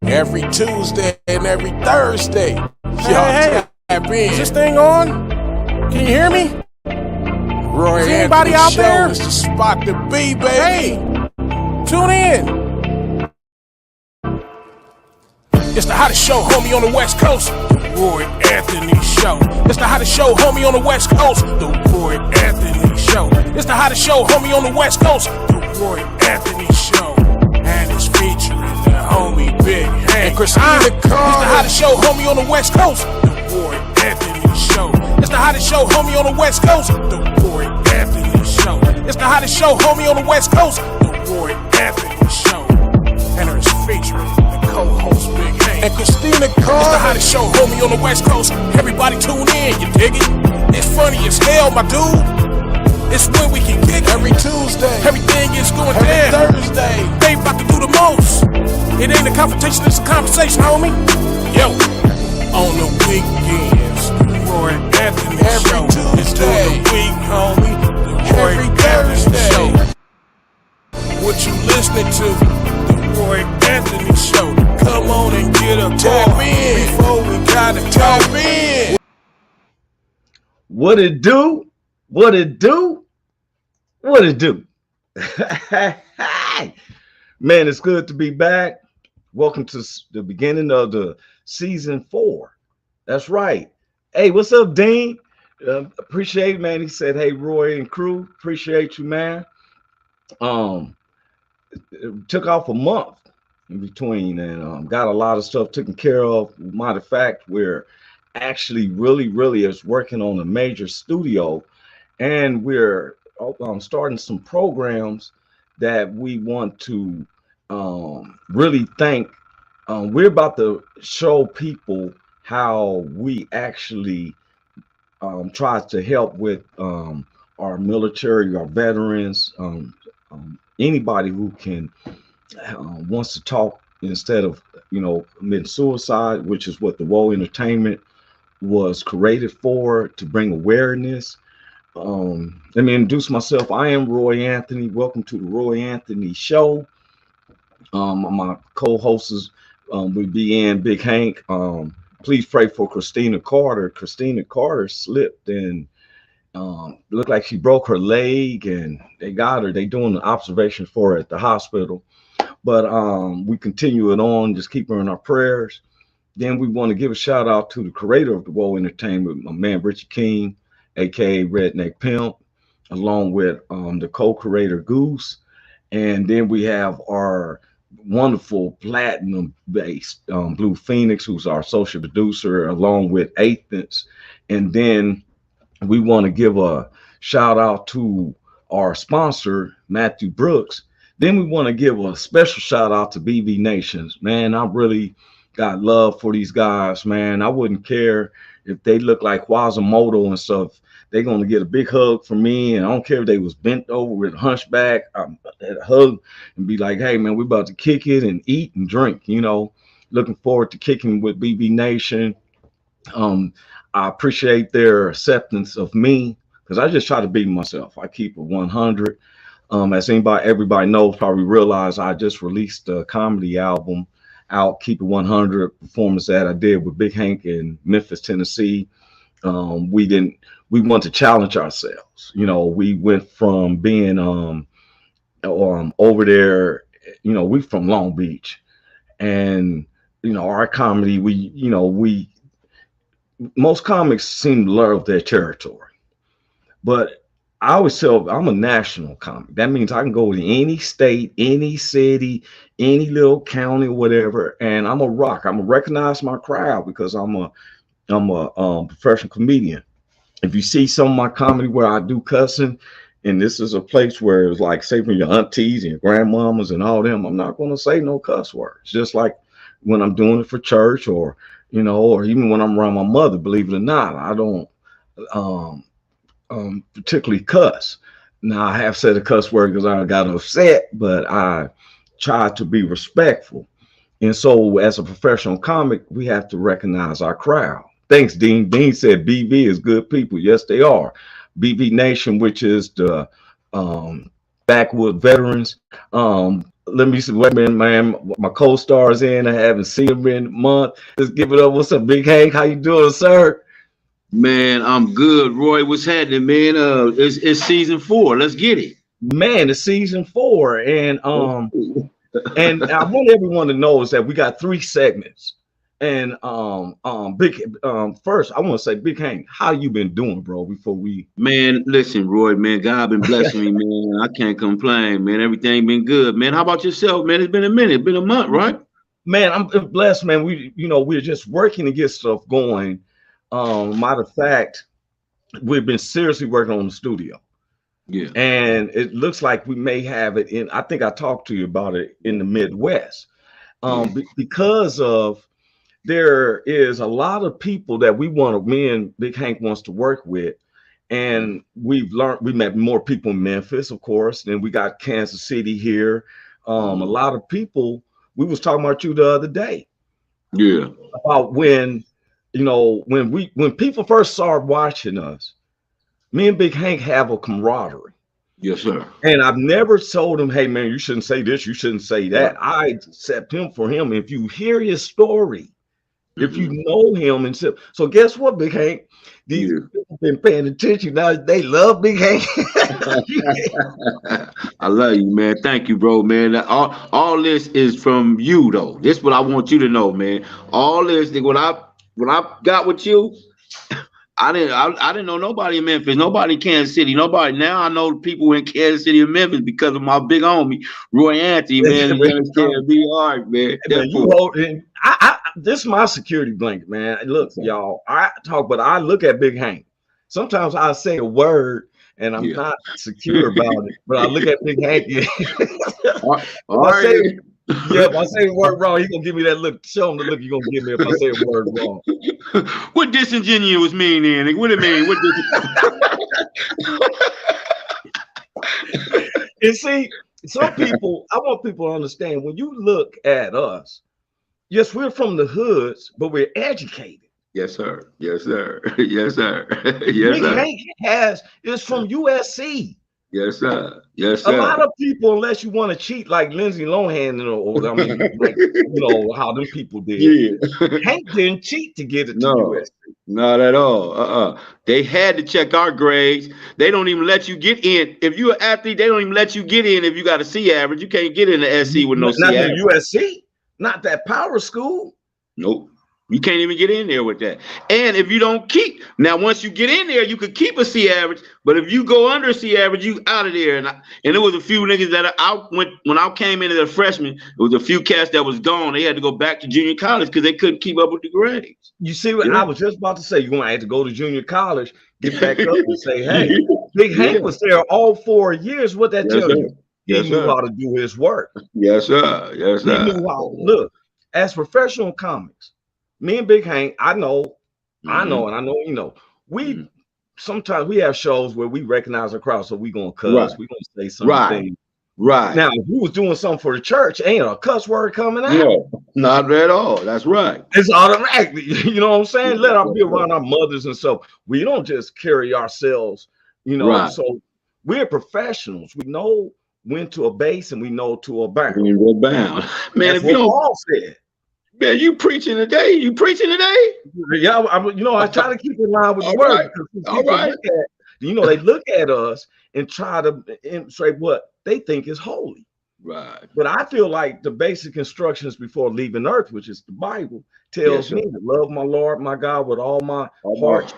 Every Tuesday and every Thursday. Hey, Tap in. is this thing on? Can you hear me? Roy Is anybody Anthony out Show there? is the spot to be, baby. Hey, tune in. It's the hottest show, homie, on the West Coast. The Roy Anthony Show. It's the hottest show, homie, on the West Coast. The Roy Anthony Show. It's the hottest show, homie, on the West Coast. The Roy Anthony Show. And it's featuring the homie Big Hank and Christina. It's the hottest show, homie, on the West Coast. The Roy Anthony Show. It's the hottest show, homie, on the West Coast. The Roy Anthony Show. It's the hottest show, homie, on the West Coast. The Roy Anthony Show. And it's featuring the co-host Big Hank and Christina. It's the hottest show, homie, on the West Coast. Everybody tune in, you dig it? It's funny as hell, my dude. It's when we can kick every Tuesday. Everything is going down. Every Thursday. They about to do the most. It ain't a confrontation, it's a conversation, homie. Yo, on the weekends, the Roy Anthony Show. It's during the week, homie. The Roy Anthony Show. What you listening to? The Roy Anthony Show. Come on and get a tap in before we gotta tap in. What it do? What it do? What it do? Man, it's good to be back. Welcome to the beginning of the season 4. That's right. Hey, what's up, Dean? Appreciate it, man. He said, hey, Roy and crew, appreciate you, man. It took off a month in between and got a lot of stuff taken care of. Matter of fact, we're actually really is working on a major studio, and we're starting some programs that we want to really thank. We're about to show people how we actually try to help with our military, our veterans, anybody who can wants to talk instead of committing suicide, which is what the Woe Entertainment was created for, to bring awareness. Let me introduce myself. I am Roy Anthony. Welcome to the Roy Anthony Show. My co-hosts would be in Big Hank. Please pray for Christina Carter. Christina Carter slipped and looked like she broke her leg, and they got her. They doing an observation for her at the hospital. But we continue it on. Just keep her in our prayers. Then we want to give a shout out to the creator of the Woe Entertainment, my man Richard King, aka Redneck Pimp, along with the co-creator Goose. And then we have our wonderful platinum-based Blue Phoenix, who's our social producer, along with Athens. And then we want to give a shout out to our sponsor, Matthew Brooks. Then we want to give a special shout out to BB Nations. Man, I really got love for these guys, man. I wouldn't care if they look like Quasimodo and stuff. They're going to get a big hug from me, and I don't care if they was bent over with a hunchback. I'd hug and be like, hey, man, we're about to kick it and eat and drink, Looking forward to kicking with BB Nation. I appreciate their acceptance of me, because I just try to be myself. I keep it 100. As everybody knows, probably realize, I just released a comedy album out, Keep It 100 performance that I did with Big Hank in Memphis, Tennessee. We want to challenge ourselves. We went from being over there, we from Long Beach, and our comedy, most comics seem to love their territory, but I always tell I'm a national comic. That means I can go to any state, any city, any little county, whatever, and I'm a rock. I'm gonna recognize my crowd because I'm a professional comedian. If you see some of my comedy where I do cussing, and this is a place where it's like, say, for your aunties and your grandmamas and all them, I'm not going to say no cuss words. Just like when I'm doing it for church, or or even when I'm around my mother. Believe it or not, I don't particularly cuss. Now, I have said a cuss word because I got upset, but I try to be respectful. And so, as a professional comic, we have to recognize our crowd. Thanks, Dean. Dean said BV is good people. Yes, they are. BV Nation, which is the backwood veterans. Let me see. Wait a minute, man. My co-stars in. I haven't seen them in a month. Let's give it up. What's up, Big Hank? How you doing, sir? Man, I'm good, Roy. What's happening, man? It's season 4. Let's get it. Man, it's season 4, and I want everyone to know is that we got 3 segments. And first I want to say, Big Hank, how you been doing, bro? Before we Man, listen, Roy, man, God been blessing me, man. I can't complain, man. Everything been good, man. How about yourself, man? It's been a minute, it's been a month, right? Man, I'm blessed, man. We're just working to get stuff going. Matter of fact, we've been seriously working on the studio. Yeah. And it looks like we may have it in, I think I talked to you about it, in the Midwest. Because of there is a lot of people that me and Big Hank wants to work with. And we met more people in Memphis, of course. Then we got Kansas City here. A lot of people, we was talking about you the other day. Yeah. About when people first started watching us, me and Big Hank have a camaraderie. Yes, sir. And I've never told him, hey man, you shouldn't say this, you shouldn't say that. I accept him for him. If you hear his story, if you know him, and so guess what, Big Hank? These people been paying attention now. They love Big Hank. I love you, man. Thank you, bro, man. All this is from you, though. This is what I want you to know, man. All this, when I got with you, I didn't know nobody in Memphis, nobody in Kansas City, nobody. Now I know people in Kansas City and Memphis because of my big homie, Roy Anthony, man. You understand? Be hard, man. Man, this is my security blanket, man. Look, y'all, I talk, but I look at Big Hank. Sometimes I say a word and I'm not secure about it, but I look at Big Hank. If I say a word wrong, he's gonna give me that look. Show him the look you're gonna give me if I say a word wrong. What disingenuous mean then? What it mean? What And see, some people, I want people to understand when you look at us, yes, we're from the hoods, but we're educated. Yes, sir. Yes, sir. Yes, sir. Yes, sir. Big Hank is from USC. Yes, sir. Yes, sir. A lot of people, unless you want to cheat like Lindsay Lohan, how them people did. Yeah. Hank didn't cheat to get it to USC. Not at all. They had to check our grades. They don't even let you get in. If you're an athlete, they don't even let you get in if you got a C average. You can't get in the SC with no C average. Not the USC, not that power school. Nope. You can't even get in there with that. And if you don't keep, now once you get in there, you could keep a C average, but if you go under a C average, you out of there. And there was a few niggas that when I came into the freshman, it was a few cats that was gone. They had to go back to junior college because they couldn't keep up with the grades. You see what I was just about to say? You're going to have to go to junior college, get back up and say, hey, Big Hank was there all 4 years. What that tell you? He knew how to do his work. Yes, sir. Yes, sir. He knew how. Look, as professional comics, me and Big Hank, I know, you know, we sometimes we have shows where we recognize a crowd, so we gonna cuss, we gonna say something. Right. Now, if we was doing something for the church, ain't a cuss word coming out. No, not at all. That's right. It's automatically, you know what I'm saying? Let our be around our mothers and so we don't just carry ourselves, you know. Right. So we're professionals. We know when to a base and we know to a bound. We're bound. Man, that's if you don't Paul said. Man, you preaching today? You preaching today? Yeah, I try to keep in line with the word. All right. They look at us and try to illustrate what they think is holy. Right. But I feel like the basic instructions before leaving earth, which is the Bible, tells me to love my Lord, my God, with all my heart,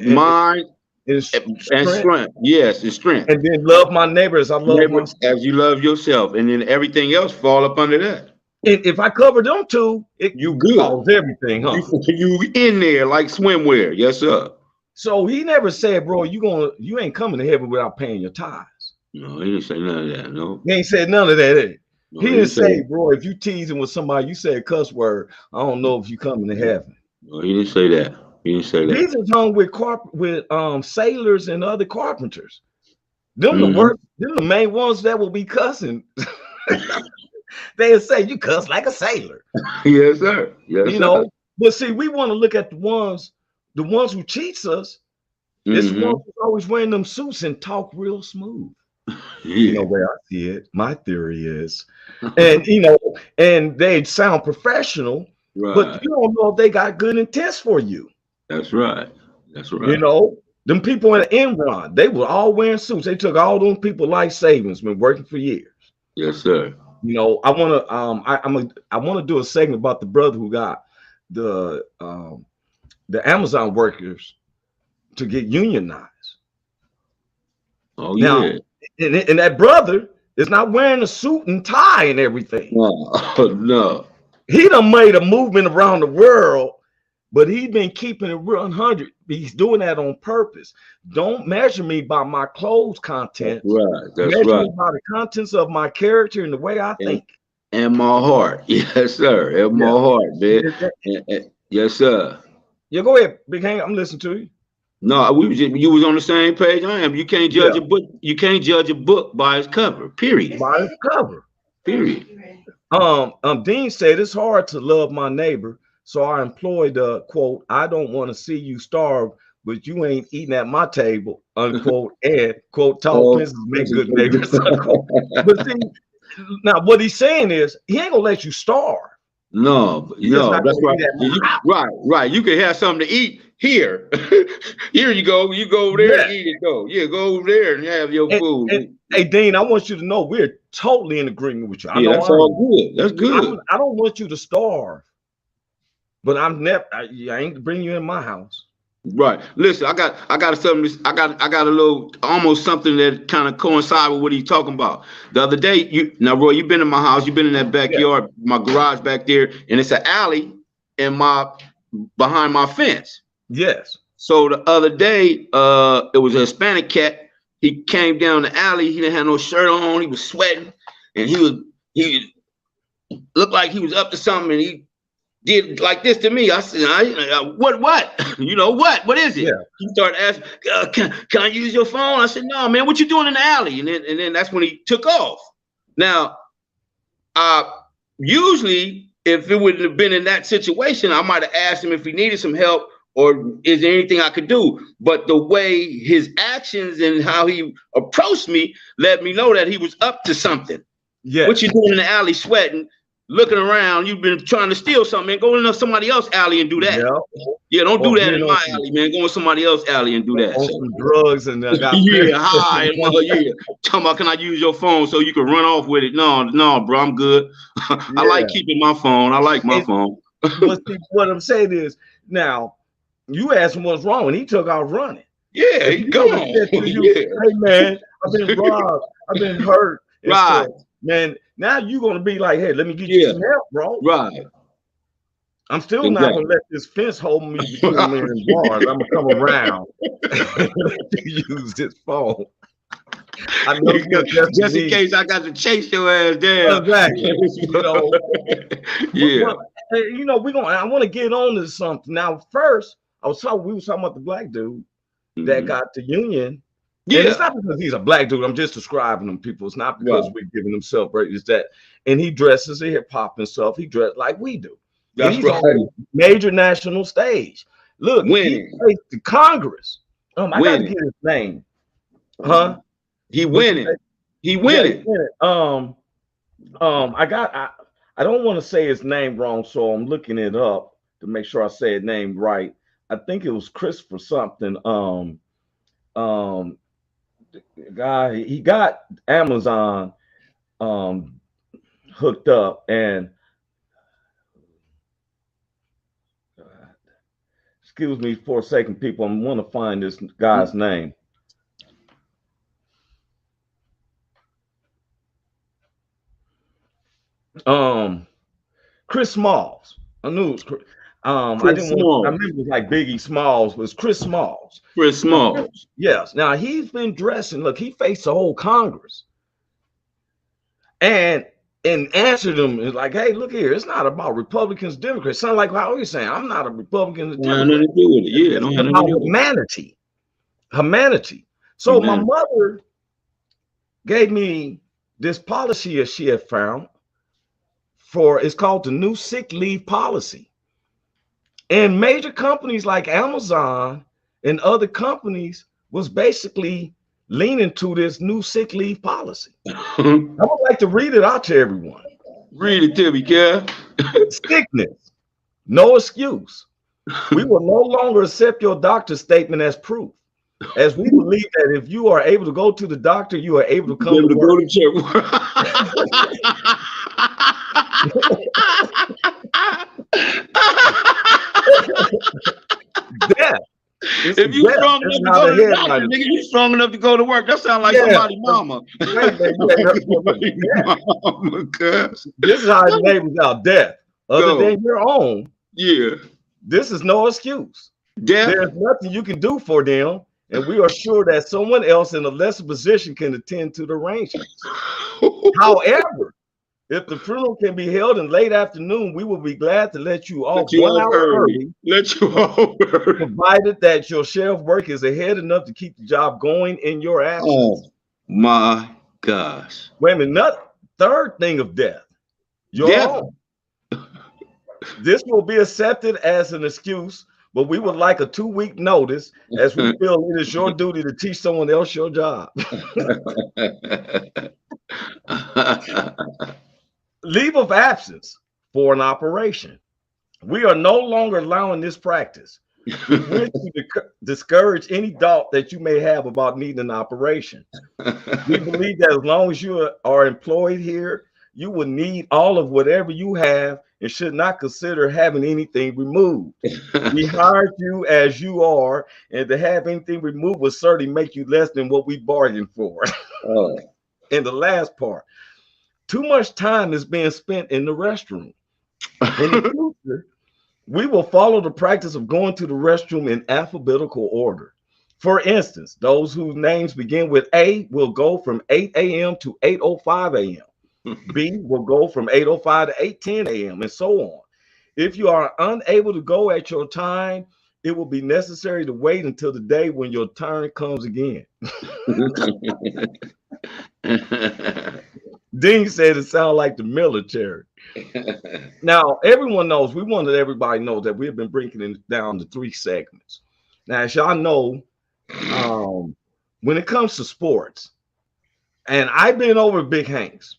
mind, and strength. Yes, and strength. And then love my neighbor as I love myself. As you love yourself. And then everything else fall up under that. If I cover them two, you good. Everything, huh? You in there like swimwear, yes, sir. So he never said, bro, you ain't coming to heaven without paying your tithes. No, he didn't say none of that. No, he ain't said none of that. No, he didn't say, bro, if you teasing with somebody, you say a cuss word, I don't know if you coming to heaven. No, he didn't say that. He didn't say that. Jesus hung with sailors and other carpenters. Them the main ones that will be cussing. They'll say you cuss like a sailor. Yes, sir. Yes, you know. But see, we want to look at the ones who cheats us. It's the ones who's always wearing them suits and talk real smooth. You know, where I see it, my theory is, and you know, and they sound professional, but you don't know if they got good intents for you. That's right. That's You right. know, them people in Enron, they were all wearing suits. They took all those people life savings, been working for years. Yes, sir. You know, I want to do a segment about the brother who got the Amazon workers to get unionized. Oh Now, yeah. and that brother is not wearing a suit and tie and everything. No, no. He done made a movement around the world, but he's been keeping it real 100. He's doing that on purpose. Don't measure me by my clothes content. That's measure right. me by the contents of my character and the way I think. And my heart. Yes, sir. And my heart, man. Yes, sir. Yeah, go ahead, Big Hank. I'm listening to you. No, you was on the same page I am. You can't judge a book. You can't judge a book by its cover. Period. By its cover. Period. Dean said it's hard to love my neighbor, so I employed quote, I don't want to see you starve, but you ain't eating at my table, unquote, and quote, tall fences make good neighbors. But see, now what he's saying is he ain't gonna let you starve. No, that's right. Right. You can have something to eat here. Here you go. You go over there and eat it, though. Yeah, go over there and have your food. And, hey, Dean, I want you to know we're totally in agreement with you. I know that's all good. That's good. I don't want you to starve, but I ain't bringing you in my house. Right. Listen, I got something. I got a little, almost something that kind of coincides with what he's talking about. The other day, Roy, you've been in my house. You've been in that backyard, my garage back there, and it's an alley behind my fence. Yes. So the other day, it was a Hispanic cat. He came down the alley. He didn't have no shirt on. He was sweating, and he looked like he was up to something. And he did like this to me. I said, what? You know what? What is it? Yeah. He started asking, can I use your phone? I said, no, man. What you doing in the alley? And then that's when he took off. Now, usually, if it would have been in that situation, I might have asked him if he needed some help. Or is there anything I could do? But the way his actions and how he approached me let me know that he was up to something. Yeah. What you doing in the alley sweating, looking around, you've been trying to steal something, man. Go into somebody else's alley and do that. Yeah, don't do that in my alley, man. Go in somebody else's alley and do that. On some drugs and hi, talking about, can I use your phone so you can run off with it? No, bro, I'm good. I like keeping my phone. I like my phone. But see, what I'm saying is, now, you asked him what's wrong, and he took out running. Yeah, he gone. Hey, man, I've been robbed. I've been hurt. Right. Man, now you're going to be like, hey, let me get you some help, bro. Right. I'm still not going to let this fence hold me between me and bars. I'm going to come around to use this phone. I know just in case I got to chase your ass down. Exactly. Yeah. But, I want to get on to something. Now, first, we were talking about the black dude that got the union. Yeah. And it's not because he's a black dude. I'm just describing him, people. It's not because we're giving him celebrate. It's that, and he dresses a hip hop and stuff. He dressed like we do. That's right. On major national stage. Look, he faced the Congress. I gotta get his name. Huh? He winning. He winning. Yeah, I don't want to say his name wrong, so I'm looking it up to make sure I say his name right. I think it was Christopher something. Guy, he got Amazon hooked up, and excuse me for a second, people. I want to find this guy's name. Chris Smalls. I knew it was Chris. I remember it was like Biggie Smalls, but it's Chris Smalls. Chris Smalls. Yes. Now he's been dressing. Look, he faced the whole Congress. And answered them is like, hey, look here, it's not about Republicans, Democrats. Sound like how he's saying, I'm not a Republican. Don't have nothing to do with it. Yeah, don't have nothing to do with it. Humanity. So my mother gave me this policy that she had found. It's called the new sick leave policy. And major companies like Amazon and other companies was basically leaning to this new sick leave policy. I would like to read it out to everyone. Read it to me, Kev. Sickness, no excuse. We will no longer accept your doctor's statement as proof, as we believe that if you are able to go to the doctor, you are able to come to Go work. to church. Death. If you strong enough to go to the doctor, nigga, you strong enough to go to work. That sounds like somebody's mama. Mama, this is how it labels out death. Other than your own, this is no excuse. There's nothing you can do for them, and we are sure that someone else in a lesser position can attend to the arrangements. However, if the funeral can be held in late afternoon, we will be glad to let you off 1 hour early. Provided that your share of work is ahead enough to keep the job going in your absence. Oh my gosh. Wait a minute. Third thing of death. Your own. This will be accepted as an excuse, but we would like a 2-week notice, as we feel it is your duty to teach someone else your job. Leave of absence for an operation. We are no longer allowing this practice. We wish to discourage any doubt that you may have about needing an operation. We believe that as long as you are employed here, you will need all of whatever you have and should not consider having anything removed. We hired you as you are, and to have anything removed will certainly make you less than what we bargained for. And the last part. Too much time is being spent in the restroom. In the future, we will follow the practice of going to the restroom in alphabetical order. For instance, those whose names begin with A will go from 8 a.m. to 8:05 a.m. B will go from 8:05 to 8:10 a.m. and so on. If you are unable to go at your time, it will be necessary to wait until the day when your turn comes again. Dean said it sounded like the military. Now, everyone knows, we wanted everybody to know that we've been breaking it down to 3 segments. Now, as y'all know, when it comes to sports, and I've been over Big Hank's.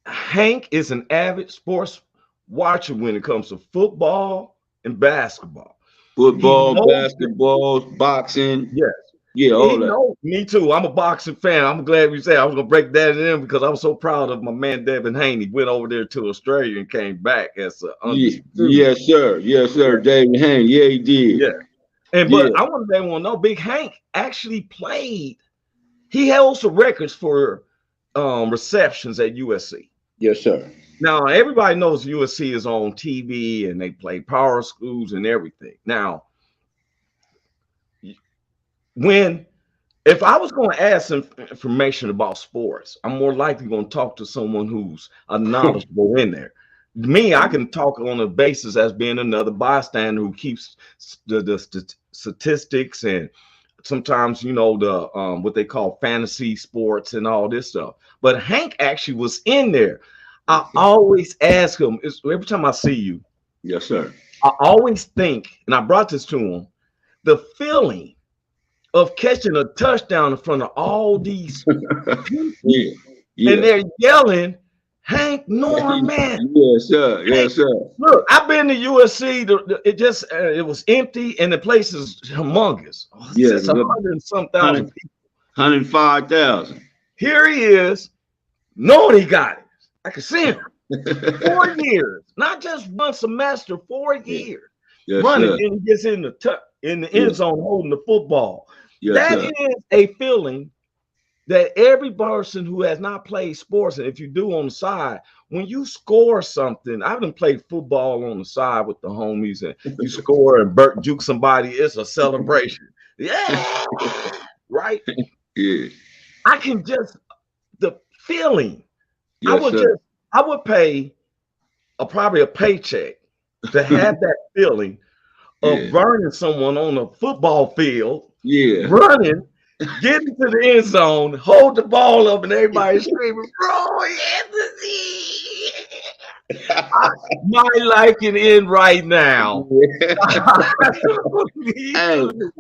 Hank is an avid sports watcher when it comes to football and basketball. Football, basketball, boxing. Yes. Yeah, all that. Me too. I'm a boxing fan. I'm glad you said I was gonna break that in because I was so proud of my man Devin Haney. Went over there to Australia and came back as a yes, sir. Yes, sir. David Haney. Yeah, he did. Yeah. And but I want everyone to know Big Hank actually played. He held some records for receptions at USC. Yes, sir. Now everybody knows USC is on TV and they play power schools and everything. Now, if I was going to add some information about sports, I'm more likely going to talk to someone who's knowledgeable in there. Me, I can talk on a basis as being another bystander who keeps the statistics and sometimes, you know, the what they call fantasy sports and all this stuff. But Hank actually was in there. I always ask him, every time I see you. Yes, sir. I always think, and I brought this to him, the feeling of catching a touchdown in front of all these people, and they're yelling, Hank Norman. Yes, sir. Yes, sir. Look, I've been to USC. It was empty, and the place is humongous. It's 100 and some thousand people. 105,000. Here he is, knowing he got it. I can see him. 4 years, not just one semester, 4 years. Yes, running, sir. and he gets in the end zone holding the football. Yes, that sir. is a feeling that every person who has not played sports, and if you do on the side, when you score something, I haven't played football on the side with the homies, and you score and juke somebody, it's a celebration. Yeah, right? Yeah. I can just, the feeling, Yes, I would pay probably a paycheck to have that feeling of burning someone on a football field, running, getting to the end zone, hold the ball up, and everybody's screaming, "Bro, Anthony!" My life can end right now.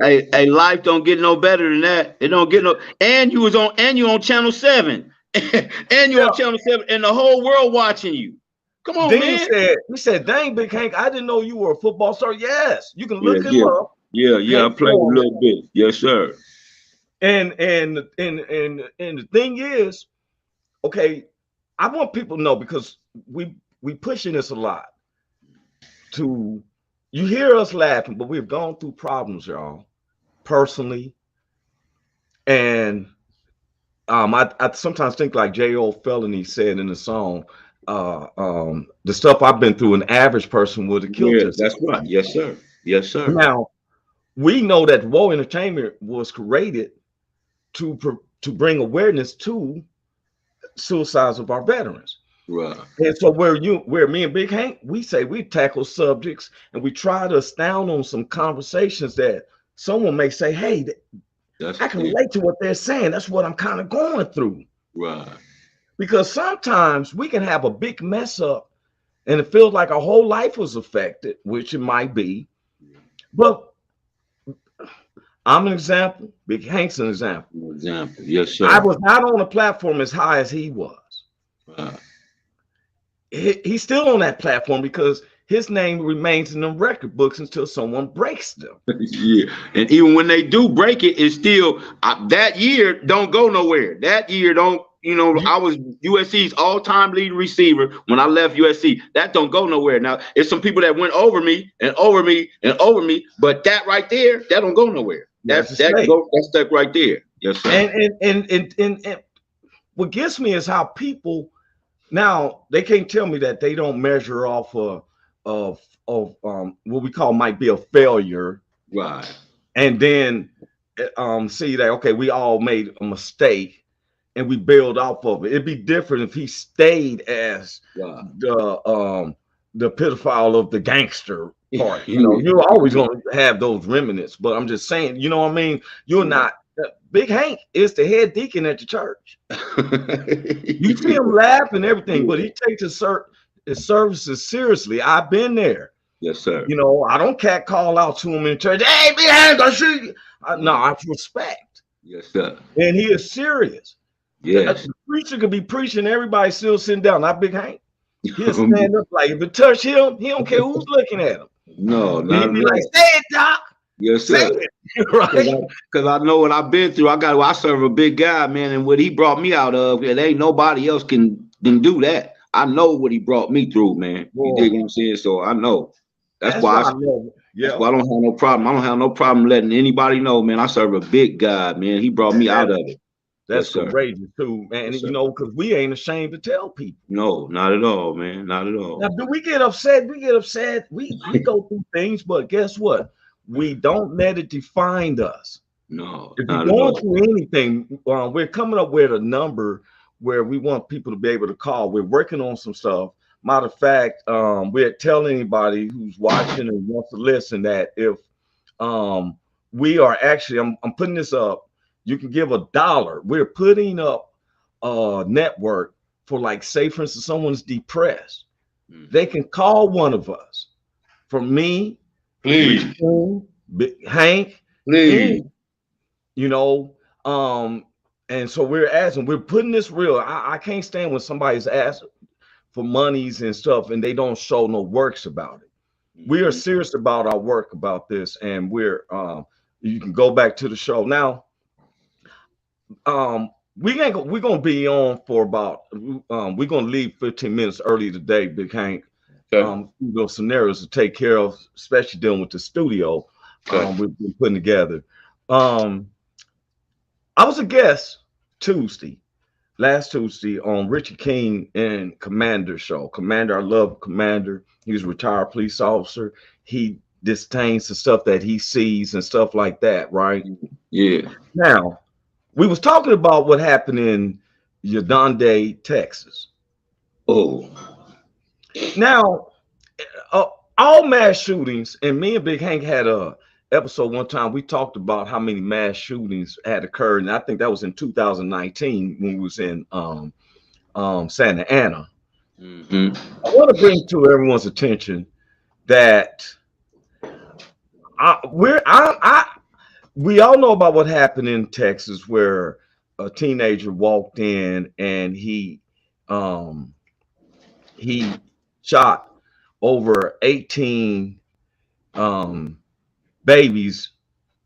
Hey, life don't get no better than that. It don't get no. And you on Channel 7, and you Yeah. on Channel 7, and the whole world watching you. Come on, Then man. he said, dang, Big Hank, I didn't know you were a football star. Yes, you can Yeah, look him yeah, up. yeah. I Hank played a Foreman. little bit. Yes, sir. And the thing is, okay, I want people to know because we pushing this a lot. You hear us laughing, but we've gone through problems, y'all, personally. And I sometimes think like J.O. Felony said in the song, the stuff I've been through, an average person would have killed Yeah, this. that's right. Yes, sir. Yes, sir. Now, we know that Woe Entertainment was created to bring awareness to suicides of our veterans. Right. And so where me and Big Hank, we say we tackle subjects and we try to astound on some conversations that someone may say, hey, I can relate to what they're saying. That's what I'm kind of going through. Right. Because sometimes we can have a big mess up and it feels like our whole life was affected, which it might be. But I'm an example. Big Hank's an example. Example. Yes, sir. I was not on a platform as high as he was. Right. He's still on that platform because his name remains in the record books until someone breaks them. Yeah, and even when they do break it, it's still that year don't go nowhere. That year don't, I was USC's all-time leading receiver when I left USC. That don't go nowhere. Now, it's some people that went over me and over me and over me, but that right there, that don't go nowhere. That's stuck right there. Yes, sir. And what gets me is how people now they can't tell me that they don't measure off of what we call might be a failure, right? And then see that okay, we all made a mistake, and we build off of it. It'd be different if he stayed as the pedophile of the gangster part. You're always going to have those remnants. But I'm just saying, you know what I mean? You're not. Big Hank is the head deacon at the church. You see him laugh and everything, but he takes his services seriously. I've been there. Yes, sir. I don't call out to him in church. Hey, Big Hank, I see you. No, I respect. Yes, sir. And he is serious. Yes. The preacher could be preaching, everybody still sitting down. Not Big Hank. He'll stand up like if it touch him, he don't care who's looking at him. No, he'll be like, say it, Doc. Yes, sir. Right? Because I know what I've been through. I serve a big guy, man, and what he brought me out of, there ain't nobody else can do that. I know what he brought me through, man. You dig what I'm saying? So I know. That's why I know. Yeah. That's why I don't have no problem. I don't have no problem letting anybody know, man. I serve a big God, man. He brought me out of it. That's courageous too, man. Yes, because we ain't ashamed to tell people. No, not at all, man. Not at all. Now, do we get upset? We get upset. We go through things, but guess what? We don't let it define us. No. If you're going through anything, we're coming up with a number where we want people to be able to call. We're working on some stuff. Matter of fact, we're telling anybody who's watching and wants to listen that if we are actually, I'm putting this up. You can give $1. We're putting up a network for, like, say, for instance, someone's depressed. Mm-hmm. They can call one of us. From me, please, Hank, please. And so we're asking, we're putting this real. I can't stand when somebody's asking for monies and stuff and they don't show no works about it. Mm-hmm. We are serious about our work about this, and we're you can go back to the show now. We're gonna be on for about we're gonna leave 15 minutes early today, Big Hank. Okay. Those scenarios to take care of, especially dealing with the studio. Okay. We've been putting together. I was a guest last Tuesday on Richard King and Commander show. Commander, I love Commander. He's a retired police officer. He disdains the stuff that he sees and stuff like that, right? Yeah. Now, we was talking about what happened in Yadande, Texas. Oh. Now, all mass shootings, and me and Big Hank had a episode one time. We talked about how many mass shootings had occurred, and I think that was in 2019 when we was in Santa Ana. Mm-hmm. I want to bring to everyone's attention that we all know about what happened in Texas, where a teenager walked in and he shot over 18 babies,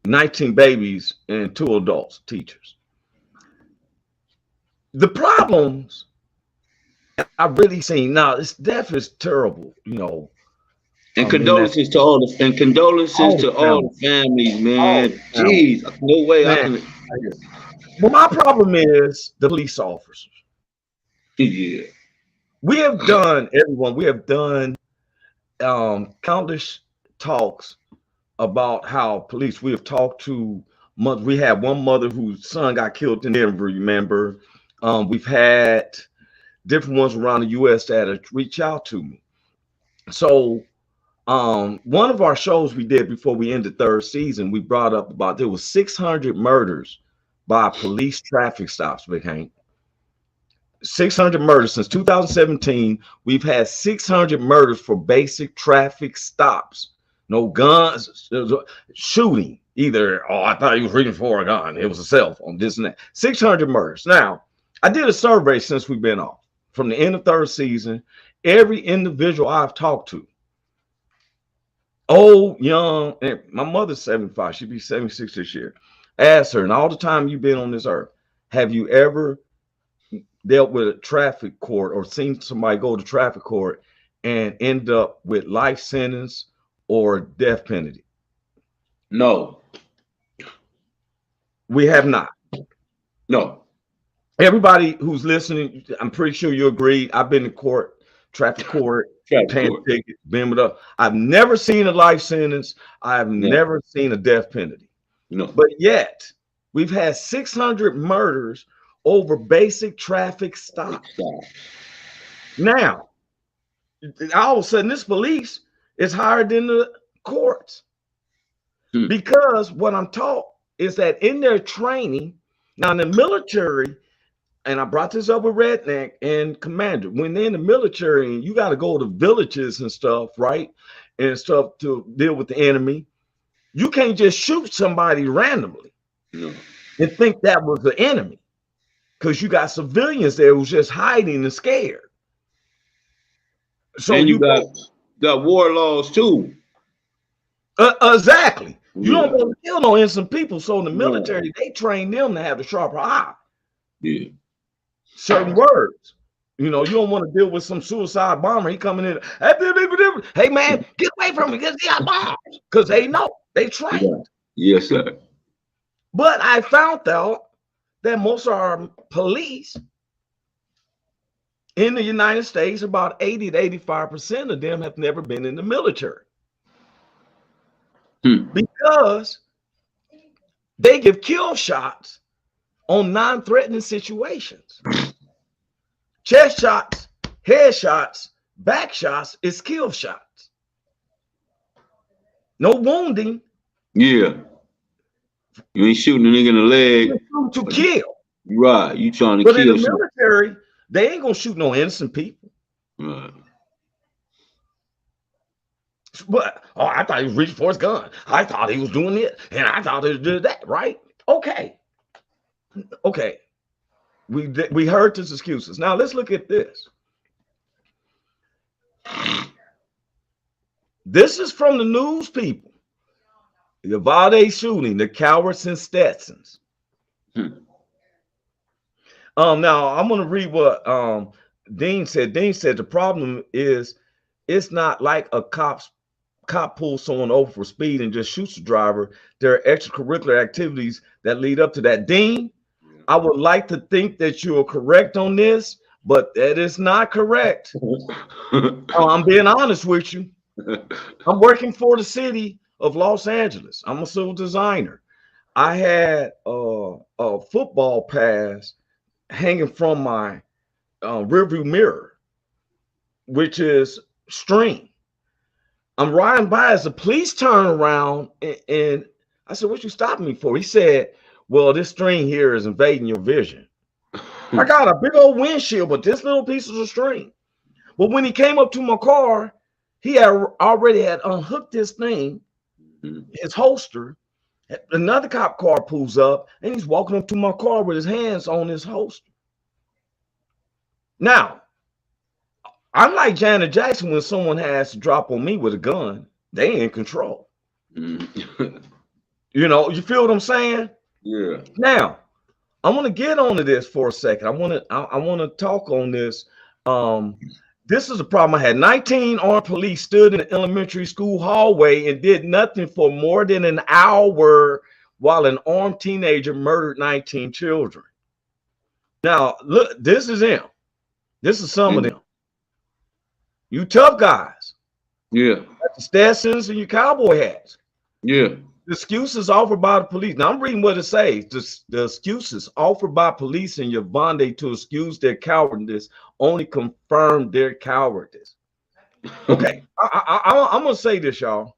19 babies, and 2 adults, teachers. The problems I've really seen now, this death is terrible, And I mean, that's condolences to all the all families, man. the family, Jeez, no way I man. can. But my problem is the police officers. Yeah. We have done, everyone, we have done countless talks about how police, we have talked to we had one mother whose son got killed in Denver, remember? We've had different ones around the US that have reached out to me. So one of our shows we did before we ended 3rd season, we brought up about there was 600 murders by police traffic stops, Big Hank. 600 murders since 2017. We've had 600 murders for basic traffic stops. No guns, shooting. Either, I thought he was reaching for a gun. It was a cell phone, this and that. 600 murders. Now, I did a survey since we've been off. From the end of 3rd season, every individual I've talked to, old, young, and my mother's 75, she'd be 76 this year. Asked her, and all the time you've been on this earth, have you ever dealt with a traffic court or seen somebody go to traffic court and end up with life sentence or death penalty? No. We have not. No. Everybody who's listening, I'm pretty sure you agree. I've been to court, traffic court, paying tickets, been with up. I've never seen a life sentence. I've never seen a death penalty. No. But yet, we've had 600 murders over basic traffic stops. Now, all of a sudden, this police is higher than the courts. Because what I'm taught is that in their training, now in the military, and I brought this up with Redneck and Commander, when they're in the military and you got to go to villages and stuff, right? And stuff to deal with the enemy, you can't just shoot somebody randomly and think that was the enemy, because you got civilians there who's just hiding and scared. So and you got war laws too. Exactly. You don't want to kill no innocent people. So in the military, they train them to have the sharper eye. Yeah. Certain words. You don't want to deal with some suicide bomber. He coming in, hey man, get away from me, because he got bombs. Because they know, they train. Yes, sir. But I found out that most of our police in the United States, about 80 to 85% of them have never been in the military. Because they give kill shots on non-threatening situations. Chest shots, head shots, back shots is kill shots. No wounding. Yeah. You ain't shooting a nigga in the leg. You're to kill. Right. You trying to kill. But in the military, they ain't gonna shoot no innocent people. Right. But I thought he was reaching for his gun. I thought he was doing it, and I thought he did that. Right? Okay. We heard his excuses. Now let's look at this. This is from the news people. The Uvalde shooting, the cowards and Stetsons. Now I'm going to read what Dean said. Dean said the problem is it's not like a cop pulls someone over for speed and just shoots the driver. There are extracurricular activities that lead up to that. Dean, I would like to think that you are correct on this, but that is not correct. I'm being honest with you. I'm working for the city of Los Angeles. I'm a civil designer. I had a football pass hanging from my rearview mirror, which is string. I'm riding by as the police turn around, and I said, "What you stopping me for?" He said, "Well, this string here is invading your vision." I got a big old windshield, but this little piece of string. But when he came up to my car, he had already had unhooked this thing, his holster. Another cop car pulls up, and he's walking up to my car with his hands on his holster. Now, I'm like Janet Jackson when someone has to drop on me with a gun. They in control. You know, you feel what I'm saying? Yeah. Now, I want to get onto this for a second. I want to talk on this. This is a problem I had. 19 armed police stood in the elementary school hallway and did nothing for more than an hour while an armed teenager murdered 19 children. Now, look, this is them. This is some of them. You tough guys. Yeah. The Stetsons and your cowboy hats. Yeah. The excuses offered by the police. Now I'm reading what it says. The excuses offered by police and Yvonne to excuse their cowardice only confirmed their cowardice. Okay, I'm gonna say this, y'all.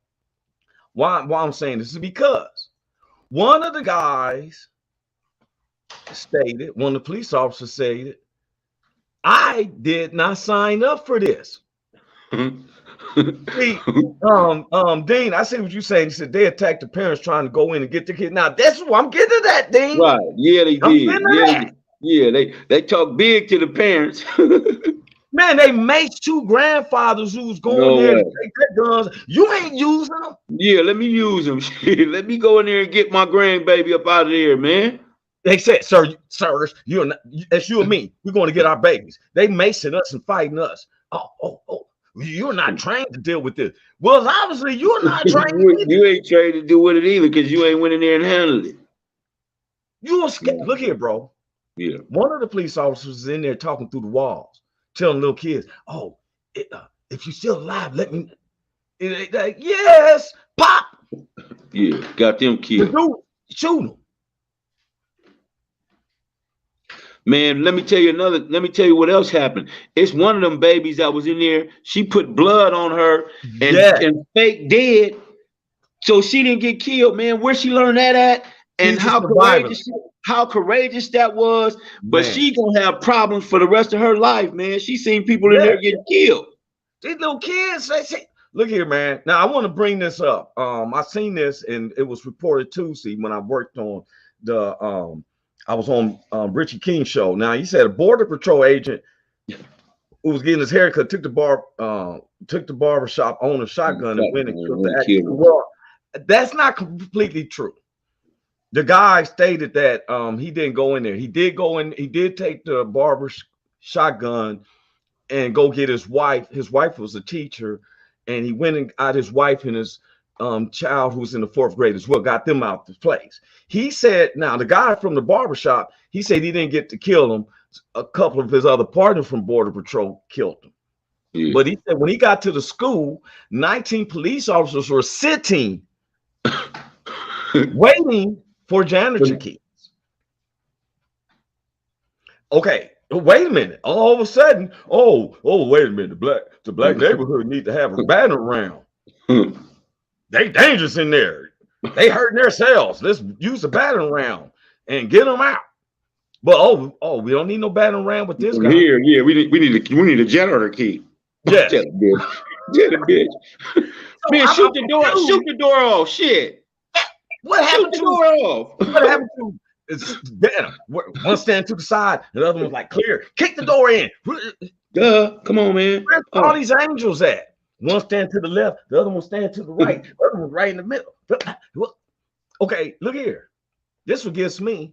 Why I'm saying this is because one of the guys stated, one of the police officers stated, I did not sign up for this. See, Dean, I see what you're saying. He said they attacked the parents trying to go in and get the kid. Now that's what I'm getting to that, Dean. Right. Yeah, they did. They talk big to the parents. Man, they maced two grandfathers who was going there to take their guns. You ain't using them. Yeah, let me use them. Let me go in there and get my grandbaby up out of there, man. They said, sirs, you're not, it's you and me. We're going to get our babies. They macing us and fighting us. Oh. You're not trained to deal with this. Well, obviously, you're not trained. You ain't trained to deal with it either because you ain't went in there and handled it. You were scared. Look here, bro. Yeah. One of the police officers is in there talking through the walls, telling little kids, "Oh, if you're still alive, let me." Like, yes, pop. Yeah, got them killed. Dude, shoot them. Man, let me tell you what else happened. It's one of them babies that was in there. She put blood on her and fake dead. So she didn't get killed, man. Where she learned that at and how courageous that was. But she gonna have problems for the rest of her life, man. She seen people in there getting killed. These little kids, they say, look here, man. Now I want to bring this up. I seen this and it was reported Tuesday when I worked on the I was on Richie King's show. Now he said a border patrol agent who was getting his haircut took the barbershop owner shotgun and went and killed the actor. Well, that's not completely true. The guy stated that he didn't go in there. He did go in. He did take the barber's shotgun and go get his wife. His wife was a teacher, and he went and got his wife and his child who's in the 4th grade as well, got them out the place. He said, now the guy from the barbershop, he said he didn't get to kill him. A couple of his other partners from Border Patrol killed him. Yeah. But he said when he got to the school, 19 police officers were sitting, waiting for janitor keys. Okay, wait a minute. All of a sudden, oh, wait a minute. The black neighborhood need to have a battering ram. They dangerous in there. They hurting themselves. Let's use a battering ram and get them out. But we don't need no battering ram with this guy. Here, yeah, we need a janitor key. Yeah, bitch. Man, shoot the door off. Shit. What happened to the door off? What happened to? It's better. One stand to the side, the other one's like clear. Kick the door in. Duh, come on, man. Where's all these angels at? One stand to the left, the other one stand to the right, the other one right in the middle. Okay, look here. This what gets me.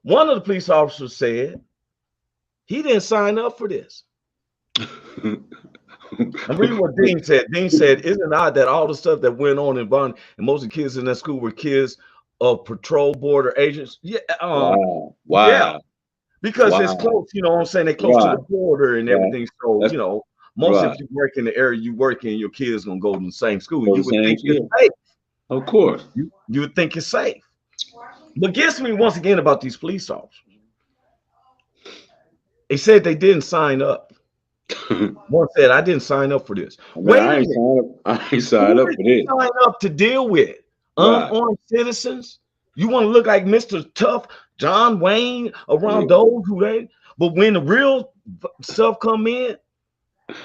One of the police officers said he didn't sign up for this. I'm reading what Dean said. Dean said, isn't it odd that all the stuff that went on in Bonn and most of the kids in that school were kids of patrol border agents? Yeah. Wow. Yeah. Because it's close, you know what I'm saying? They're close to the border and everything. So, you know, most if you work in the area you work in, your kids gonna go to the same school. You would think you're safe. Of course. You would think you're safe. But gets me once again about these police officers. They said they didn't sign up. One said, I didn't sign up for this. I ain't signed up for this. Sign up to deal with unarmed citizens. You want to look like Mr. Tough, John Wayne around those who they. But when the real stuff come in,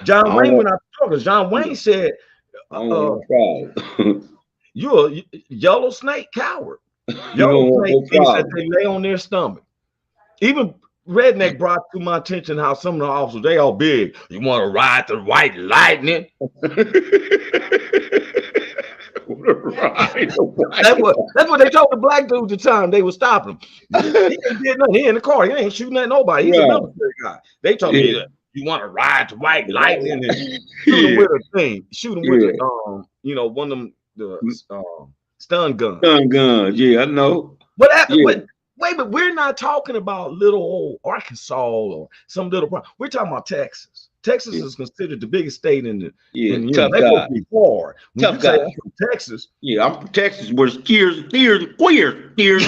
John Wayne, when I talk, because John Wayne said, you're a yellow snake coward. Yellow snake means that they lay on their stomach. Even Redneck brought to my attention how some of the officers, they all big. You want to ride the white lightning? That's what they told the black dudes at the time. They were stopping him. He ain't did nothing. He in the car. He ain't shooting at nobody. He's a military guy. They told me that you want to ride the white lightning and shoot him with a thing. Shoot him with one of them stun guns. Stun guns, yeah, I know. What happened? Yeah. Wait, but we're not talking about little old Arkansas or some little. We're talking about Texas. Texas is considered the biggest state in the. Yeah, tough guy. Tough guy. I'm from Texas. Yeah, I'm from Texas, where it's tears, queer. We're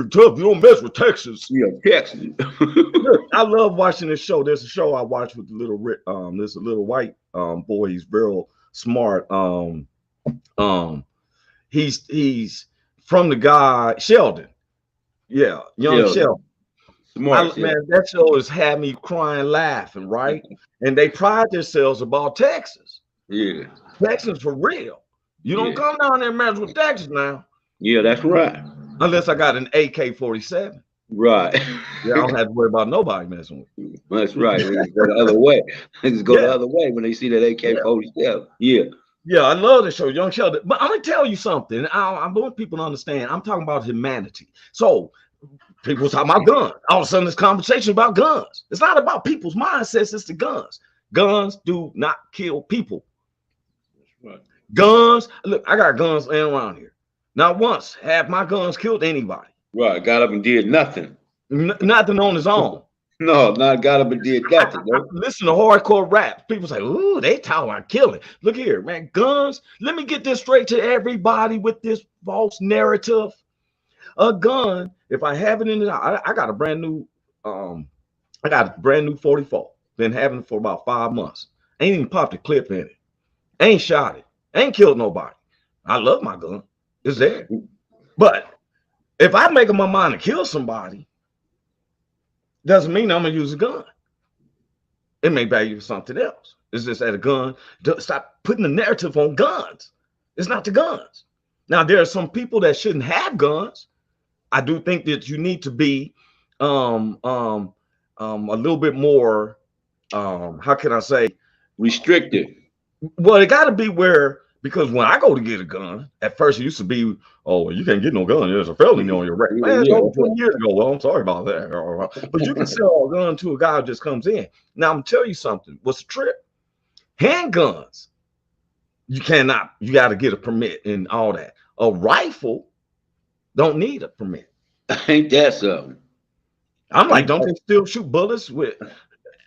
tough. You don't mess with Texas. Yeah, Texas. Look, I love watching this show. There's a show I watch with the there's a little white boy. He's real smart. He's from the guy Sheldon. Yeah, young Sheldon. Smart, man, that show has had me crying, laughing, right? And they pride themselves about Texas. Yeah, Texas for real. You don't come down there and mess with Texas now. Yeah, that's right. Unless I got an AK-47. Right. Yeah, I don't have to worry about nobody messing with you. That's right. They just go the other way. They just go the other way when they see that AK-47. Yeah. Yeah, I love the show, Young Sheldon. But I'm going to tell you something. I want people to understand. I'm talking about humanity. So people talking about guns. All of a sudden, this conversation about guns. It's not about people's mindsets. It's the guns. Guns do not kill people. Right. Guns. Look, I got guns laying around here. Not once have my guns killed anybody. Right. Got up and did nothing. Nothing on his own. No, not got up and did nothing. I listen to hardcore rap. People say, ooh, they talk about killing. Look here, man, guns. Let me get this straight to everybody with this false narrative. A gun, if I have it in it, I got a brand new, 44. Been having it for about 5 months. Ain't even popped a clip in it. Ain't shot it. Ain't killed nobody. I love my gun. It's there. But if I make up my mind to kill somebody, doesn't mean I'm gonna use a gun. It may value for something else. It's just that a gun. Stop putting the narrative on guns. It's not the guns. Now there are some people that shouldn't have guns. I do think that you need to be a little bit more how can I say, restricted. Well, it got to be where, because when I go to get a gun, at first it used to be, oh, you can't get no gun. There's a felony on your record. Man, it's over 20 years ago. Well, I'm sorry about that. But you can sell a gun to a guy who just comes in. Now, I'm going to tell you something. What's the trip? Handguns, you cannot. You got to get a permit and all that. A rifle don't need a permit. Ain't that something? I'm like, don't they still shoot bullets with I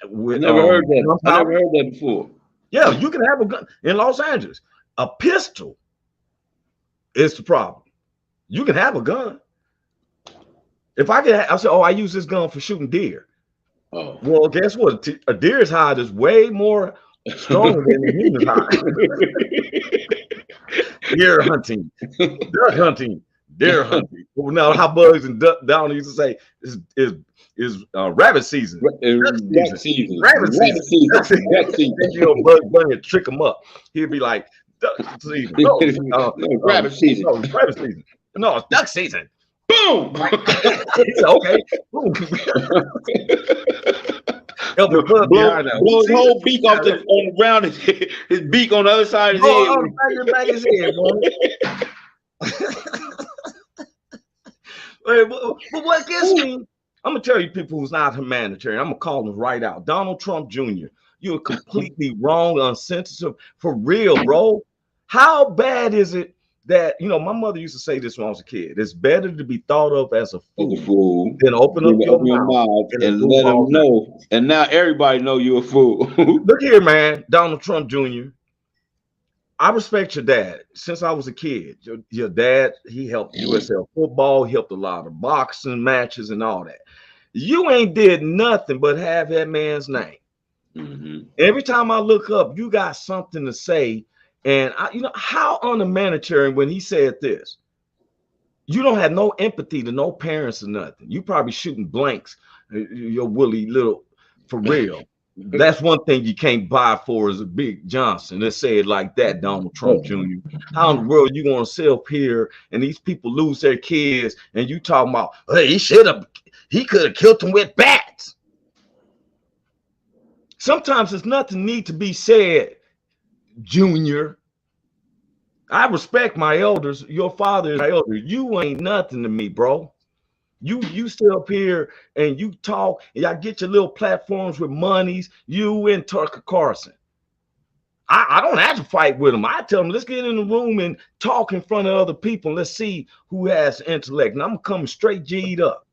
never heard that. I never heard that before. Yeah, you can have a gun in Los Angeles. A pistol is the problem. You can have a gun. If I can, I say, oh, I use this gun for shooting deer. Oh, well, guess what? A deer's hide is way more stronger than a human's hide. Deer hunting, duck hunting, deer hunting. Now, how Bugs and Down used to say is rabbit season. Rabbit season. Rabbit season. You know, Bugs Bunny would trick him up. He'd be like, duck season. Rabbit season. No, rabbit season. No, it's duck season. Boom. Okay. Boom. Blow his whole beak off on the ground. His beak on the other side of his head. Back his head, boy. But what gets me, I'm gonna tell you people who's not humanitarian. I'm gonna call them right out. Donald Trump Jr., you're completely wrong, unsensitive, for real, bro. How bad is it that, you know, my mother used to say this when I was a kid, it's better to be thought of as a fool than open up your mouth and let them know. And now everybody know you're a fool. Look here, man, Donald Trump Jr., I respect your dad. Since I was a kid, your dad, he helped USL football, he helped a lot of boxing matches and all that. You ain't did nothing but have that man's name. Mm-hmm. Every time I look up, you got something to say. And you know, how unhumanitarian when he said this. You don't have no empathy to no parents or nothing. You probably shooting blanks, your woolly little, for real. That's one thing you can't buy for is a Big Johnson. Let's say it like that, Donald Trump Jr. How in the world you gonna sit up here and these people lose their kids and you talking about, hey, he could have killed them with bats. Sometimes there's nothing need to be said, Junior. I respect my elders. Your father is my elder. You ain't nothing to me, bro. You sit up here and you talk, and y'all get your little platforms with monies, you and Tucker Carlson. I don't have to fight with them. I tell them, let's get in the room and talk in front of other people. Let's see who has intellect. And I'm coming straight G'd up.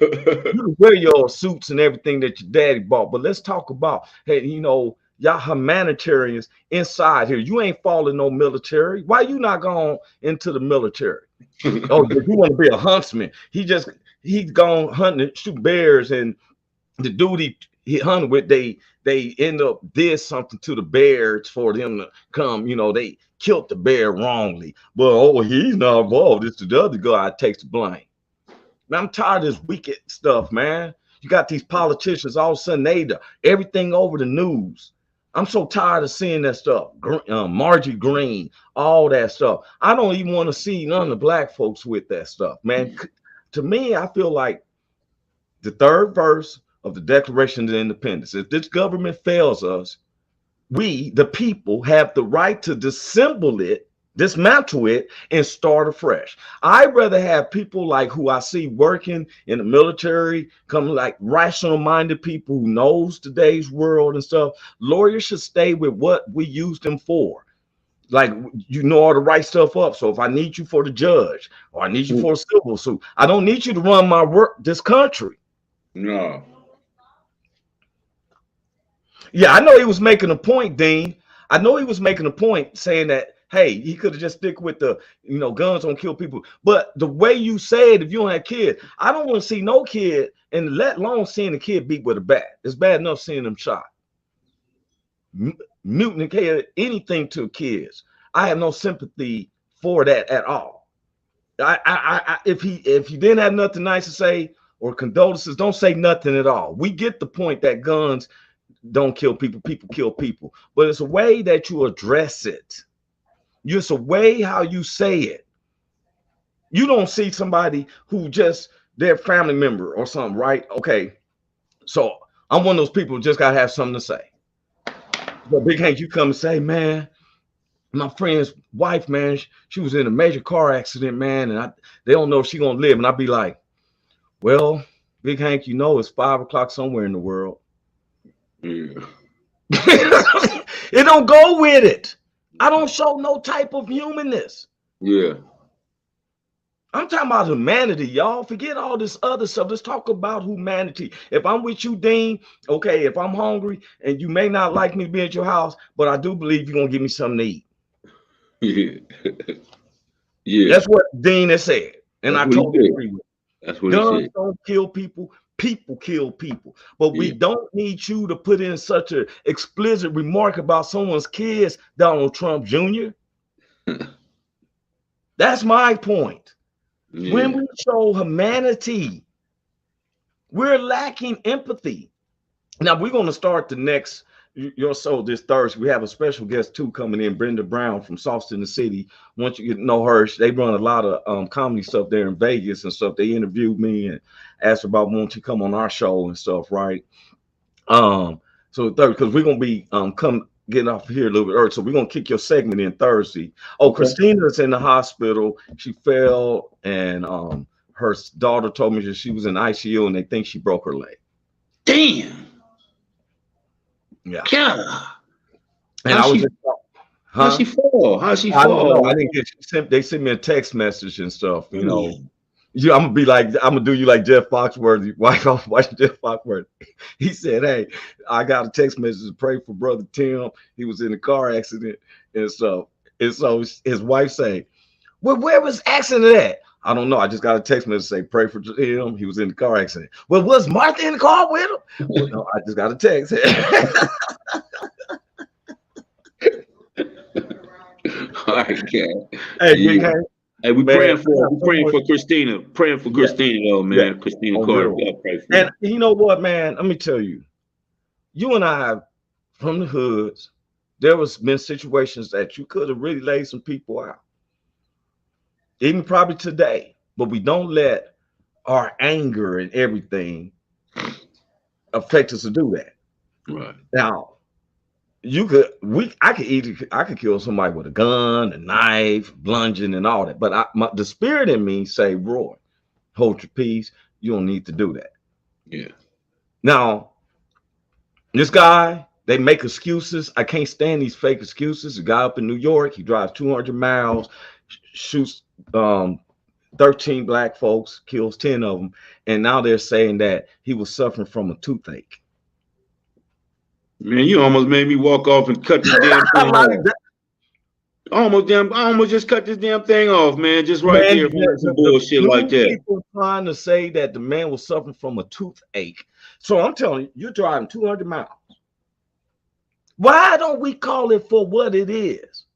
You wear your suits and everything that your daddy bought, but let's talk about, hey, you know, y'all humanitarians inside here. You ain't falling no military. Why you not going into the military? Oh, if you want to be a huntsman, he's gone hunting, shoot bears, and the dude he hunted with, they end up did something to the bears for them to come. You know, they killed the bear wrongly, but oh, he's not involved. It's the other guy that takes the blame. Man, I'm tired of this wicked stuff, man. You got these politicians all of a sudden everything over the news. I'm so tired of seeing that stuff. Margie Green, all that stuff. I don't even want to see none of the black folks with that stuff, man. To me, I feel like the third verse of the Declaration of Independence. If this government fails us, we, the people, have the right to dismantle it, and start afresh. I'd rather have people like who I see working in the military, come like rational-minded people who knows today's world and stuff. Lawyers should stay with what we use them for. Like, you know all the right stuff up. So if I need you for the judge or I need you for a civil suit, I don't need you to run my work this country. No. Yeah, I know he was making a point, Dean. I know he was making a point saying that, hey, he could have just stick with the, you know, guns don't kill people. But the way you said, if you don't have kids, I don't want to see no kid, and let alone seeing a kid beat with a bat. It's bad enough seeing them shot. Mutant anything to kids. I have no sympathy for that at all. If you didn't have nothing nice to say or condolences, don't say nothing at all. We get the point that guns don't kill people, people kill people, but it's a way that you address it. It's a way how you say it. You don't see somebody who just their family member or something, right? Okay, so I'm one of those people who just gotta have something to say. But Big Hank, you come and say, man, my friend's wife, man, she was in a major car accident, man, and they don't know if she's gonna live. And I'd be like, well, Big Hank, you know it's 5 o'clock somewhere in the world. Yeah. It don't go with it. I don't show no type of humanness. Yeah. I'm talking about humanity, y'all. Forget all this other stuff. Let's talk about humanity. If I'm with you, Dean, okay, if I'm hungry and you may not like me to be at your house, but I do believe you're going to give me something to eat. Yeah. Yeah. That's what Dean has said. And I totally agree with it. That's what Guns he said. don't kill people. People kill people. But we don't need you to put in such an explicit remark about someone's kids, Donald Trump Jr. That's my point. Yeah. When we show humanity, we're lacking empathy. Now we're going to start the next this Thursday. We have a special guest too coming in, Brenda Brown from Sauce in the City. Once you get to know her, they run a lot of comedy stuff there in Vegas and stuff. They interviewed me and asked about wanting to come on our show and stuff, right? So Thursday, because we're gonna be getting off here a little bit early, so we're gonna kick your segment in Thursday. Oh, okay. Christina's in the hospital. She fell, and her daughter told me that she was in ICU, and they think she broke her leg. Damn. Yeah. God. And I was just, how'd she fall? How'd she fall? I don't know. I didn't get. They sent me a text message and stuff. You know. Yeah, I'm gonna do you like Jeff Foxworthy. Watch Jeff Foxworthy. He said, "Hey, I got a text message to pray for Brother Tim. He was in a car accident, and so his wife say, well, where was accident at? I don't know. I just got a text message to say pray for him. He was in the car accident. Well, was Martha in the car with him? Well, no, I just got a text. All right, Hey, Big Hank. Hey, we Man, praying for Christina. Praying for yeah, Christina, though, yeah, man. Christina on Carter. real. We gotta pray for And her. you know what, man? Let me tell you, you and I from the hoods, there was been situations that you could have really laid some people out, even probably today. But we don't let our anger and everything affect us to do that. Right. Now, I could kill somebody with a gun, a knife, bludgeon, and all that. But the spirit in me say, Roy, hold your peace. You don't need to do that. Yeah. Now, this guy, they make excuses. I can't stand these fake excuses. A guy up in New York, he drives 200 miles, shoots 13 black folks, kills 10 of them, and now they're saying that he was suffering from a toothache. Man, you almost made me walk off and cut this damn thing off. I almost just cut this damn thing off, man. Just right Man, there, man. Some bullshit like that. People trying to say that the man was suffering from a toothache. So I'm telling you, you're driving 200 miles. Why don't we call it for what it is?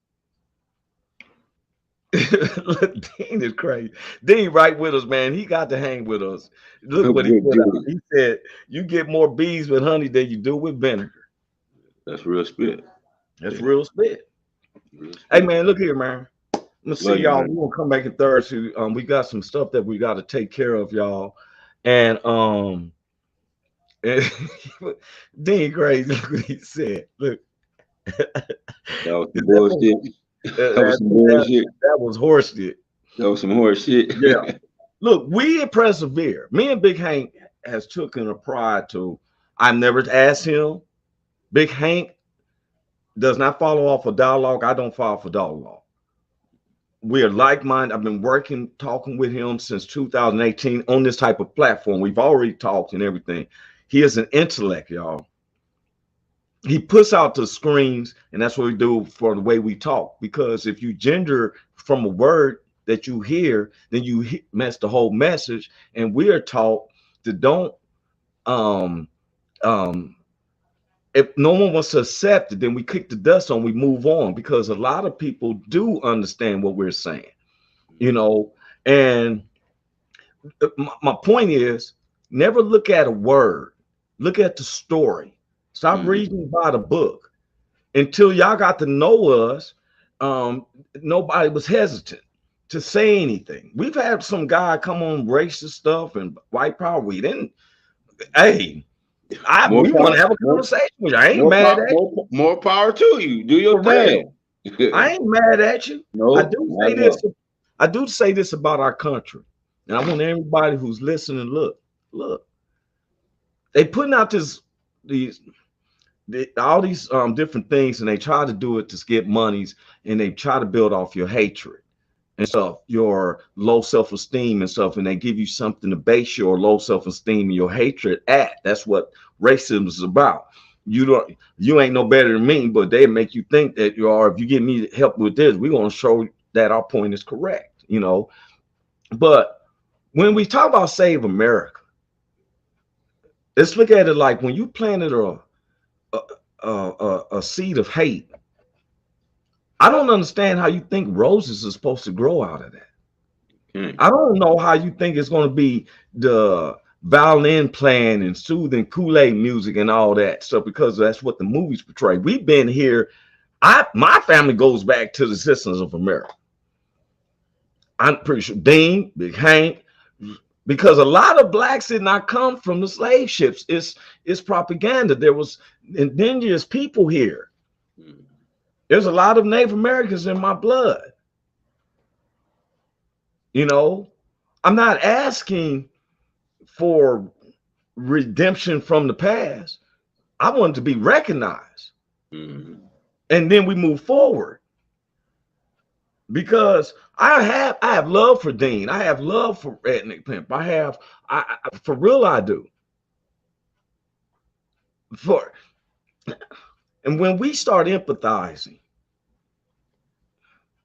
Look, Dean is crazy. Dean right with us, man. He got to hang with us. Look what he put out. He said, you get more bees with honey than you do with vinegar. That's real spit. That's real spit. Hey, man, look here, man. Let's see, y'all. We're gonna come back in Thursday. We got some stuff that we got to take care of, y'all. And Dean crazy. Look what he said. Look. That was some bullshit. That was horse shit. That was some horse shit. Yeah. Look, we persevere. Me and Big Hank has taken a pride to. I never asked him. Big Hank does not follow off a dialogue. I don't follow for dialogue. We are like-minded. I've been talking with him since 2018 on this type of platform. We've already talked and everything. He is an intellect, y'all. He puts out the screens, and that's what we do for the way we talk. Because if you gender from a word that you hear, then you mess the whole message. And we are taught to don't if no one wants to accept it, then we kick the dust on, we move on, because a lot of people do understand what we're saying, you know. And my point is, never look at a word, look at the story. Stop reading by the book. Until y'all got to know us, nobody was hesitant to say anything. We've had some guy come on racist stuff and white power. We didn't. Hey, we want to have a conversation with you. I ain't mad at you. More power to you. Do your thing. I ain't mad at you. No, I do say this about our country, and I want everybody who's listening, look. They putting out all these different things, and they try to do it to get monies, and they try to build off your hatred and stuff, your low self-esteem and stuff, and they give you something to base your low self-esteem and your hatred at. That's what racism is about. You ain't no better than me, but they make you think that you are. If you give me help with this, we're going to show that our point is correct, you know. But when we talk about Save America, let's look at it like when you planted a seed of hate. I don't understand how you think roses are supposed to grow out of that. I don't know how you think it's going to be the violin playing and soothing Koolaid music and all that stuff, because that's what the movies portray. We've been here. My family goes back to the citizens of America. I'm pretty sure Dean, Big Hank, because a lot of blacks did not come from the slave ships. It's propaganda. There was indigenous people here. There's a lot of Native Americans in my blood. You know, I'm not asking for redemption from the past. I want to be recognized. And then we move forward. Because I have love for Dean. I have love for Ethnic Pimp. I for real, I do. And when we start empathizing,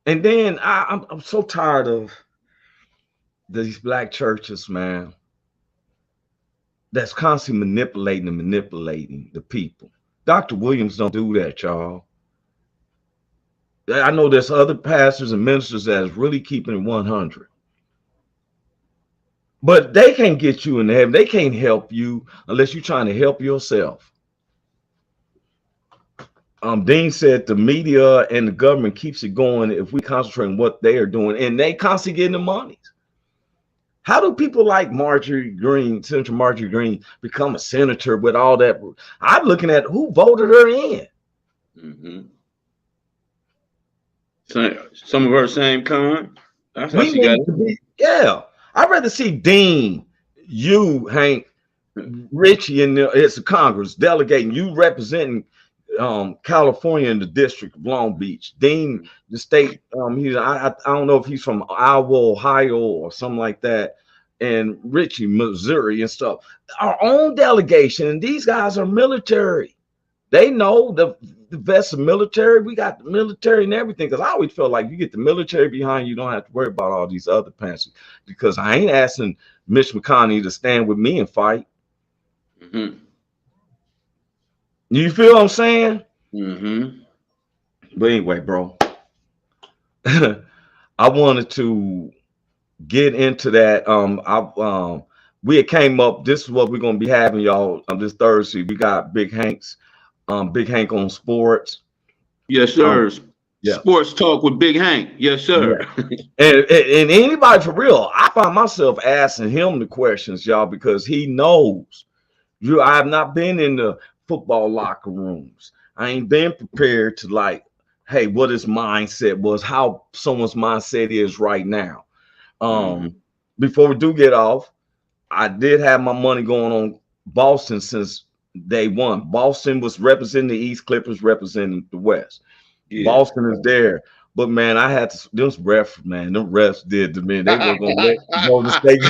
and then I'm so tired of these black churches, man, that's constantly manipulating the people. Dr. Williams don't do that, y'all. I know there's other pastors and ministers that's really keeping it 100. But they can't get you in heaven. They can't help you unless you're trying to help yourself. Dean said the media and the government keeps it going if we concentrate on what they are doing, and they constantly getting the money. How do people like Marjorie Green, Senator Marjorie Green, become a senator with all that? I'm looking at who voted her in. Mm-hmm. Some of her same kind. That's how she got it. Yeah. I'd rather see Dean, you, Hank, Richie in it's a Congress delegating, you representing California in the District of Long Beach. Dean, the state, I don't know if he's from Iowa, Ohio, or something like that, and Richie, Missouri, and stuff. Our own delegation, and these guys are military. They know the vets of military. We got the military and everything. Because I always felt like you get the military behind you, don't have to worry about all these other pants. Because I ain't asking Mitch McConnell to stand with me and fight. Mm-hmm. You feel what I'm saying? Mm-hmm. But anyway, bro, I wanted to get into that. We had came up. This is what we're gonna be having, y'all. This Thursday, we got Big Hank's. Big Hank on sports. Yes, sir. Yeah. Sports talk with Big Hank. Yes, sir. Yeah. and anybody for real, I find myself asking him the questions, y'all, because he knows. I have not been in the football locker rooms. I ain't been prepared to like, hey, what his mindset was, how someone's mindset is right now. Before we do get off, I did have my money going on Boston since day one. Boston was representing the East, Clippers representing the West. Yeah. Boston is there. But man, I had to, those refs, man, them refs did to me. They were gonna let Golden State.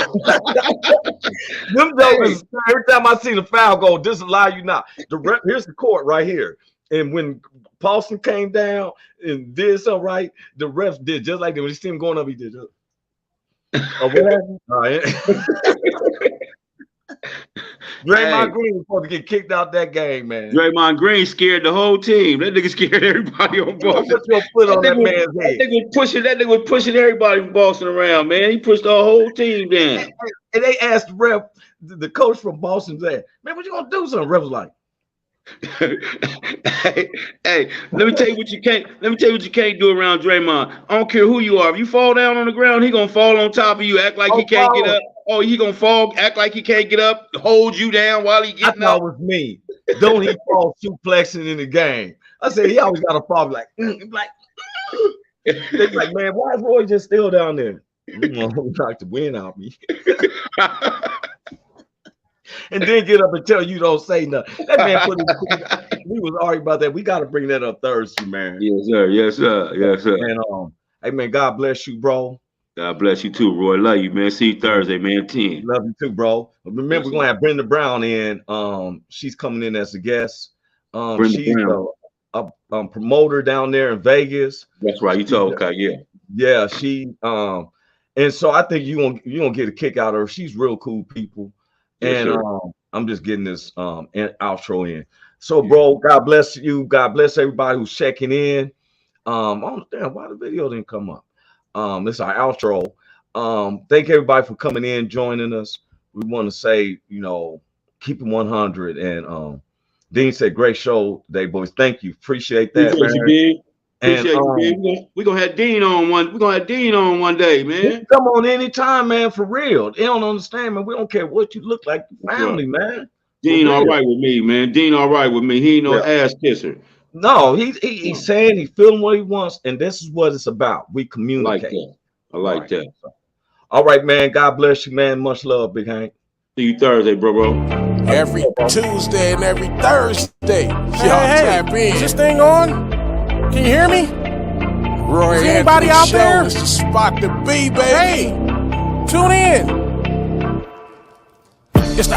Them jokers, every time I see the foul go, disallow you not. The ref, here's the court right here. And when Boston came down and did something right, the refs did just like that. When you see him going up, he did. What happened? All right. Draymond Green was supposed to get kicked out that game, man. Draymond Green scared the whole team. That nigga scared everybody on Boston. Put your foot on that man's head. That nigga was pushing everybody from Boston around, man. He pushed the whole team down. And they asked the ref, the coach from Boston said, man, what you gonna do? Something. Ref was like, hey, let me tell you what you can't. Let me tell you what you can't do around Draymond. I don't care who you are. If you fall down on the ground, he gonna fall on top of you, act like he can't get up. Oh, he gonna fall, act like he can't get up, hold you down while he getting up. That was me. Don't he fall suplexing in the game? I said he always got a fall like. They're like, man, why is Roy just still down there? You want to knock the wind out me. And then get up and tell you don't say nothing. That man we was arguing about that. We got to bring that up Thursday, man. Yes, sir. Yes, sir. Yes, sir. And hey, man, God bless you, bro. God bless you too, Roy. Love you, man. See you Thursday, man. 10. Love you too, bro. Remember, we're gonna have Brenda Brown in. She's coming in as a guest. She's a promoter down there in Vegas. That's right. You told okay, yeah. Yeah, she and so I think you're gonna get a kick out of her. She's real cool people. And I'm just getting this outro in. So, bro, God bless you. God bless everybody who's checking in. Oh, damn, why the video didn't come up? This is our outro. Thank everybody for coming in, joining us. We want to say, keep it 100. And Dean said, great show today, boys. Thank you. Appreciate that, man. We're gonna have Dean on one. We're gonna have Dean on one day, man. Come on anytime, man, for real. They don't understand, man. We don't care what you look like, family, man. Dean all right with me, man. Dean all right with me. He ain't no ass kisser. No, he's saying he's feeling what he wants, and this is what it's about. We communicate. I like that. All right, man. God bless you, man. Much love, Big Hank. See you Thursday, bro. Every Tuesday and every Thursday. Y'all tap in. Is this thing on? Can you hear me? Roy Is anybody Anthony out Show there? is the spot to be, baby. Hey, tune in. It's the